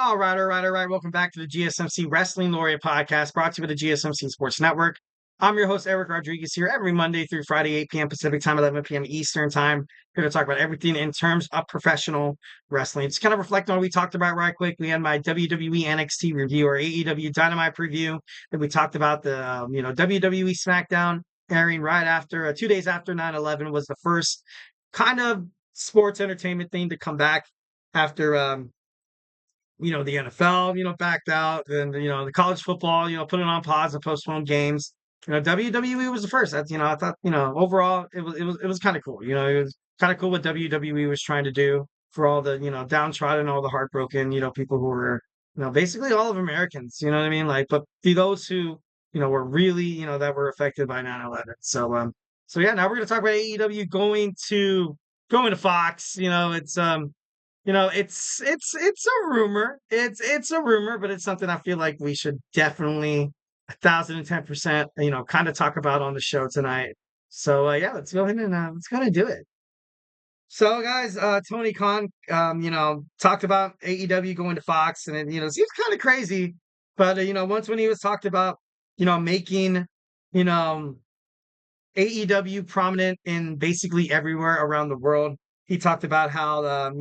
All right. Welcome back to the GSMC Wrestling Laureate podcast brought to you by the GSMC Sports Network. I'm your host, Eric Rodriguez, here every Monday through Friday, 8 p.m. Pacific time, 11 p.m. Eastern time. Here to talk about everything in terms of professional wrestling. Just kind of reflect on what we talked about right quick. We had my WWE NXT review or AEW Dynamite preview. Then we talked about the, WWE SmackDown airing right after, 2 days after 9/11 was the first kind of sports entertainment thing to come back after, the NFL, backed out, and the college football, put it on pause and postponed games. WWE was the first. That's I thought, overall it was kind of cool. It was kind of cool what WWE was trying to do for all the, downtrodden, all the heartbroken, people who were, basically all of Americans, you know what I mean? Like, but those who, were really, that were affected by 9/11. So yeah, now we're gonna talk about AEW going to Fox. It's a rumor. It's a rumor, but it's something I feel like we should definitely 1,010%, kind of talk about on the show tonight. So yeah, let's go ahead and let's kind of do it. So guys, Tony Khan, talked about AEW going to Fox, and it seems kind of crazy, but once when he was talked about, making, you know, AEW prominent in basically everywhere around the world. He talked about how the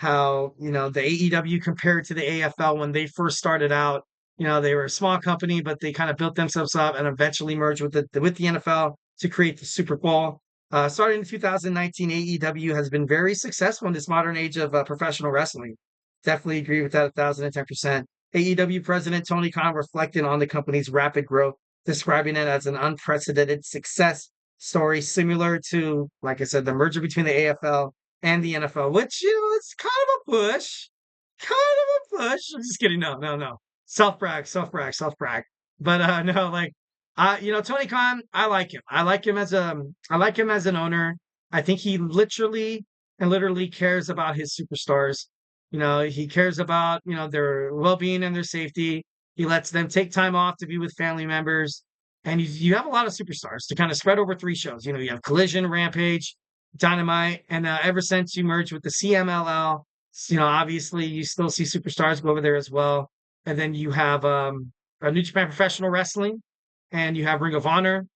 AEW compared to the AFL when they first started out. They were a small company, but they kind of built themselves up and eventually merged with the NFL to create the Super Bowl. Starting in 2019, AEW has been very successful in this modern age of professional wrestling. Definitely agree with that 1,010%. AEW president Tony Khan reflected on the company's rapid growth, describing it as an unprecedented success story similar to, like I said, the merger between the AFL and the NFL, which, it's kind of a push. Kind of a push. I'm just kidding. No, no, no. Self brag. But no, like Tony Khan, I like him. I like him as an owner. I think he literally cares about his superstars. He cares about, their well-being and their safety. He lets them take time off to be with family members. And you have a lot of superstars to kind of spread over 3 shows. You have Collision, Rampage, Dynamite, and ever since you merged with the CMLL, obviously you still see superstars go over there as well. And then you have New Japan Professional Wrestling, and you have Ring of Honor.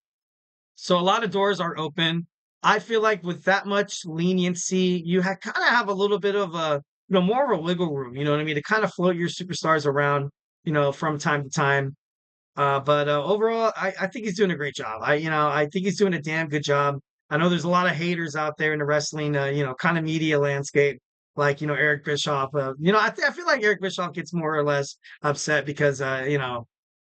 So a lot of doors are open. I feel like with that much leniency, you kind of have a little bit of a, more of a wiggle room. You know what I mean? To kind of float your superstars around, from time to time. But overall, I think he's doing a great job. I think he's doing a damn good job. I know there's a lot of haters out there in the wrestling, kind of media landscape, like, Eric Bischoff. I feel like Eric Bischoff gets more or less upset because, not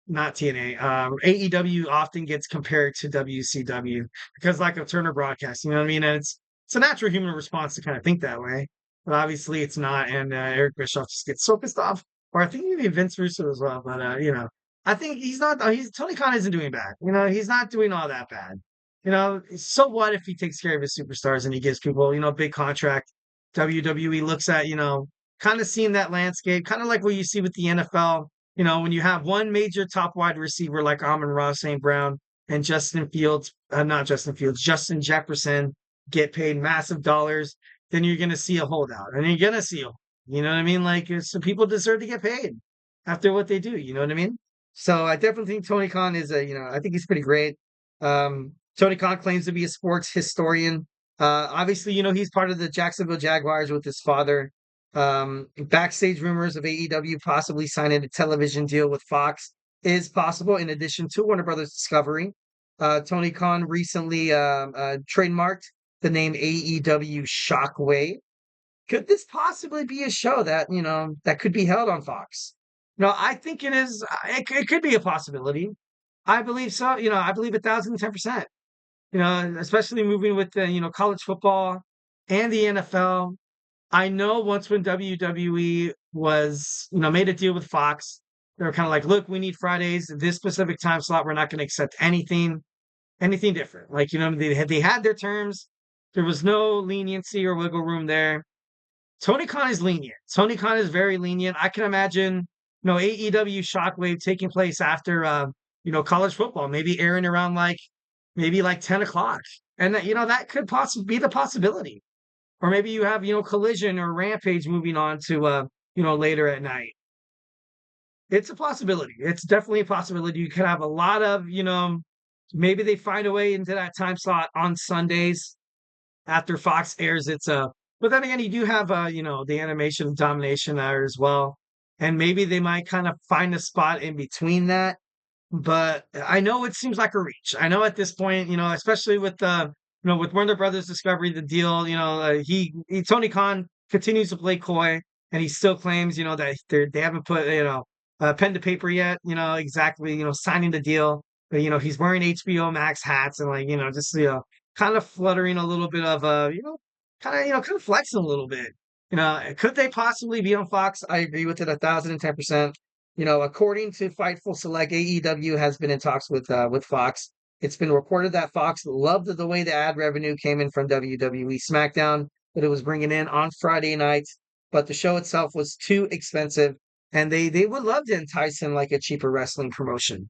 TNA. AEW often gets compared to WCW because like of Turner Broadcast, you know what I mean? And it's a natural human response to kind of think that way, but obviously it's not. And Eric Bischoff just gets so pissed off, or I think maybe Vince Russo as well. But I think he's not. He's Tony Khan isn't doing bad. He's not doing all that bad. So what if he takes care of his superstars and he gives people, big contract? WWE looks at, kind of seeing that landscape, kind of like what you see with the NFL. When you have one major top wide receiver like Amon-Ra St. Brown and not Justin Fields, Justin Jefferson get paid massive dollars, then you're going to see a holdout and you're going to see you know what I mean? Like, some people deserve to get paid after what they do. You know what I mean? So I definitely think Tony Khan I think he's pretty great. Tony Khan claims to be a sports historian. Obviously, he's part of the Jacksonville Jaguars with his father. Backstage rumors of AEW possibly signing a television deal with Fox is possible, in addition to Warner Brothers Discovery. Tony Khan recently trademarked the name AEW Shockwave. Could this possibly be a show that could be held on Fox? No, I think it is. It could be a possibility. I believe so. I believe 1,010%. Especially moving with the college football and the NFL. I know once when WWE was, made a deal with Fox, they were kind of like, look, we need Fridays, this specific time slot. We're not going to accept anything different. Like, they had their terms. There was no leniency or wiggle room there. Tony Khan is lenient. Tony Khan is very lenient. I can imagine, AEW Shockwave taking place after, college football, maybe airing around maybe like 10 o'clock. And that could possibly be the possibility. Or maybe you have, Collision or Rampage moving on to later at night. It's a possibility. It's definitely a possibility. You could have a lot of, maybe they find a way into that time slot on Sundays after Fox airs its but then again you do have the animation domination there as well. And maybe they might kind of find a spot in between that. But I know it seems like a reach. I know at this point, especially with with Warner Brothers Discovery, the deal, Tony Khan continues to play coy, and he still claims, that they haven't put, pen to paper yet, exactly, signing the deal. But he's wearing HBO Max hats and like, just kind of fluttering a little bit of kind of flexing a little bit. Could they possibly be on Fox? I agree with it 1,010%. According to Fightful Select, AEW has been in talks with Fox. It's been reported that Fox loved the way the ad revenue came in from WWE SmackDown that it was bringing in on Friday nights, but the show itself was too expensive, and they would love to entice in like a cheaper wrestling promotion.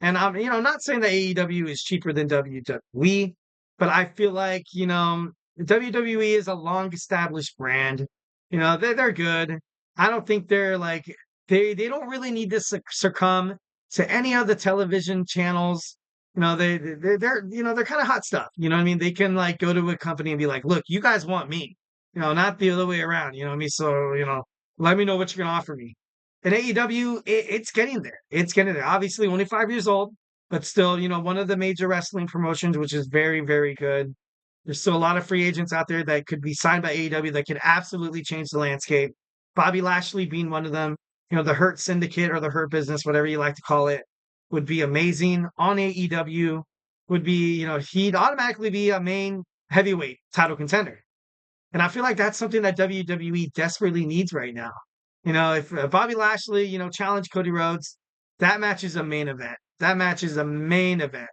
And I'm not saying that AEW is cheaper than WWE, but I feel like WWE is a long established brand. They're good. I don't think they're like they don't really need to succumb to any of the television channels. They're kind of hot stuff. You know what I mean? They can like go to a company and be like, look, you guys want me, not the other way around. You know what I mean? So, let me know what you're gonna offer me. And AEW, it's getting there. It's getting there. Obviously, only 5 years old, but still, one of the major wrestling promotions, which is very, very good. There's still a lot of free agents out there that could be signed by AEW that could absolutely change the landscape. Bobby Lashley being one of them, the Hurt Syndicate or the Hurt Business, whatever you like to call it, would be amazing on AEW. Would be, he'd automatically be a main heavyweight title contender. And I feel like that's something that WWE desperately needs right now. If Bobby Lashley, challenged Cody Rhodes, that match is a main event. That match is a main event.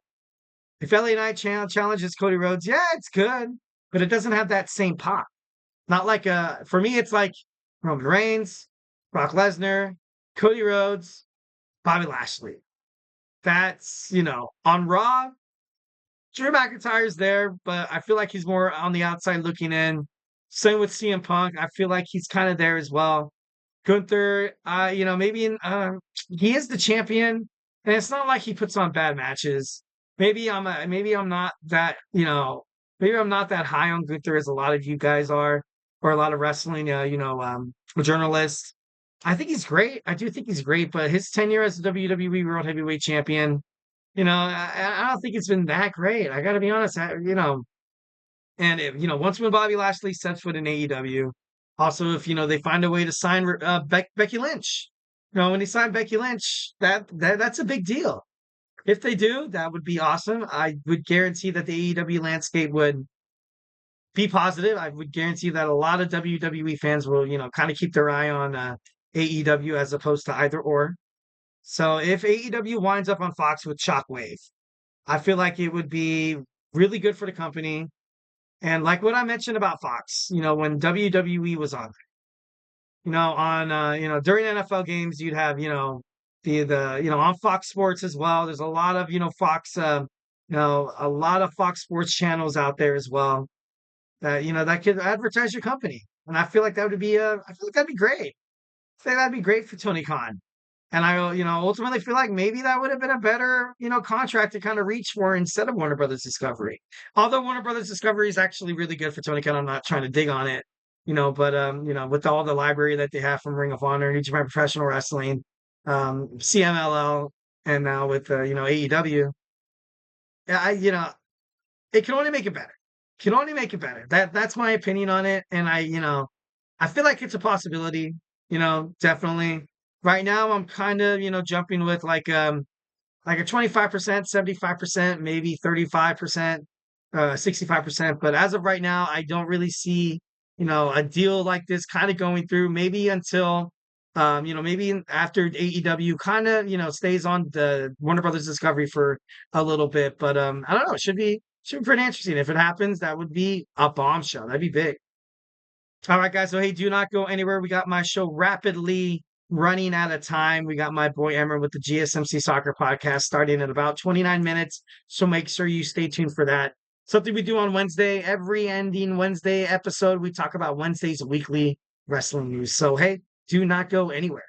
If LA Knight challenges Cody Rhodes, yeah, it's good, but it doesn't have that same pop. Not like for me, it's like Roman Reigns, Brock Lesnar, Cody Rhodes, Bobby Lashley. That's on Raw. Drew McIntyre's there, but I feel like he's more on the outside looking in. Same with CM Punk. I feel like he's kind of there as well. Gunther, maybe he is the champion, and it's not like he puts on bad matches. Maybe I'm not that maybe I'm not that high on Gunther as a lot of you guys are, or a lot of wrestling journalists. I think he's great. I do think he's great, but his tenure as the WWE World Heavyweight Champion, I don't think it's been that great. I got to be honest. And if, once when Bobby Lashley sets foot in AEW, also if they find a way to sign Becky Lynch, when they sign Becky Lynch, that's a big deal. If they do, that would be awesome. I would guarantee that the AEW landscape would be positive. I would guarantee that a lot of WWE fans will, kind of keep their eye on AEW as opposed to either or. So if AEW winds up on Fox with Shockwave, I feel like it would be really good for the company. And like what I mentioned about Fox, when WWE was on, on during NFL games, you'd have, the on Fox Sports as well. There's a lot of, Fox a lot of Fox Sports channels out there as well that, that could advertise your company. And I feel like that would be I feel like that'd be great. I think that'd be great for Tony Khan. And I, ultimately feel like maybe that would have been a better, contract to kind of reach for instead of Warner Brothers Discovery. Although Warner Brothers Discovery is actually really good for Tony Khan, I'm not trying to dig on it, but with all the library that they have from Ring of Honor, New Japan Professional Wrestling, CMLL, and now with AEW, it can only make it better. Can only make it better. That's my opinion on it, and I feel like it's a possibility. Definitely. Right now, I'm kind of, jumping with like a 25%, 75%, maybe 35%, 65%. But as of right now, I don't really see, a deal like this kind of going through. Maybe until, maybe after AEW kind of, stays on the Warner Brothers Discovery for a little bit. But I don't know. It should be pretty interesting. If it happens, that would be a bombshell. That'd be big. All right, guys. So, hey, do not go anywhere. We got my show rapidly running out of time. We got my boy Emmer with the GSMC Soccer Podcast starting in about 29 minutes. So make sure you stay tuned for that. Something we do on Wednesday, every ending Wednesday episode, we talk about Wednesday's weekly wrestling news. So, hey, Do not go anywhere.